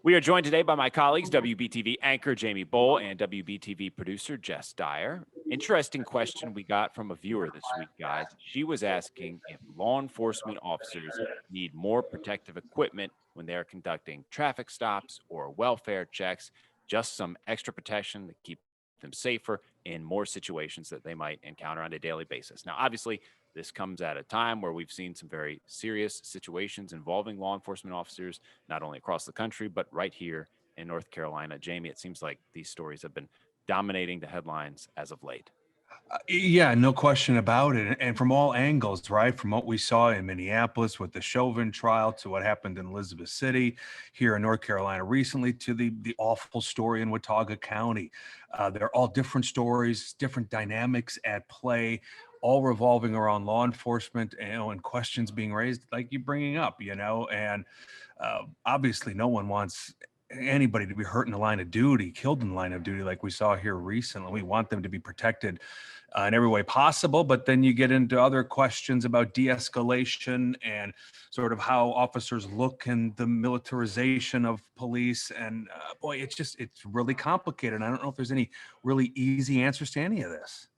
We are joined today by my colleagues, WBTV anchor Jamie Bowl and WBTV producer Jess Dyer. Interesting question we got from a viewer this week, guys. She was asking if law enforcement officers need more protective equipment when they are conducting traffic stops or welfare checks, just some extra protection to keep them safer in more situations that they might encounter on a daily basis. Now, obviously, this comes at a time where we've seen some very serious situations involving law enforcement officers not only across the country, but right here in North Carolina. Jamie, it seems like these stories have been dominating the headlines as of late. Yeah, no question about it. And from all angles, right? From what we saw in Minneapolis with the Chauvin trial to what happened in Elizabeth City here in North Carolina recently to the awful story in Watauga County. They're all different stories, different dynamics at play, all revolving around law enforcement, and questions being raised like you bringing up, and obviously no one wants anybody to be hurt in the line of duty, killed in the line of duty, like we saw here recently. We want them to be protected in every way possible. But then you get into other questions about de-escalation and sort of how officers look and the militarization of police. And boy, it's really complicated. I don't know if there's any really easy answers to any of this.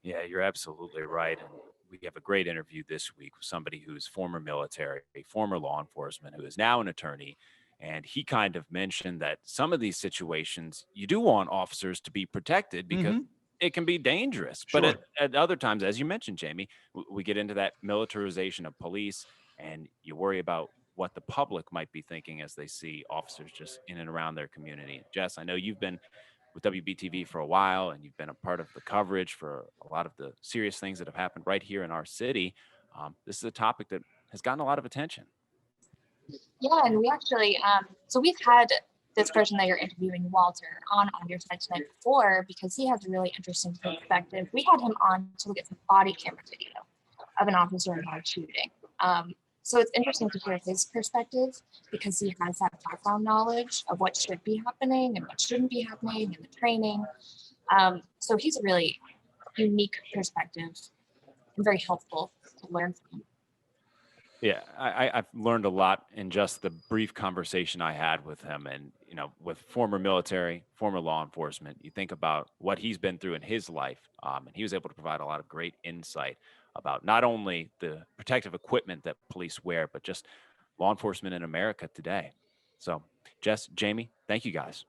Yeah, you're absolutely right. And we have a great interview this week with somebody who's former military, a former law enforcement, who is now an attorney. And he kind of mentioned that some of these situations, you do want officers to be protected because Hmm. it can be dangerous. But Sure. at other times, as you mentioned, Jamie, we get into that militarization of police and you worry about what the public might be thinking as they see officers just in and around their community. Jess, I know you've been with WBTV for a while, and you've been a part of the coverage for a lot of the serious things that have happened right here in our city. This is a topic that has gotten a lot of attention. Yeah, and we actually, so we've had this person that you're interviewing, Walter, on your side tonight before because he has a really interesting perspective. We had him on to look at some body camera video of an officer involved shooting. So it's interesting to hear his perspective because he has that background knowledge of what should be happening and what shouldn't be happening and the training. So he's a really unique perspective and very helpful to learn from. Yeah, I've learned a lot in just the brief conversation I had with him. And, with former military, former law enforcement, you think about what he's been through in his life. And he was able to provide a lot of great insight about not only the protective equipment that police wear, but just law enforcement in America today. So, Jess, Jamie, thank you guys.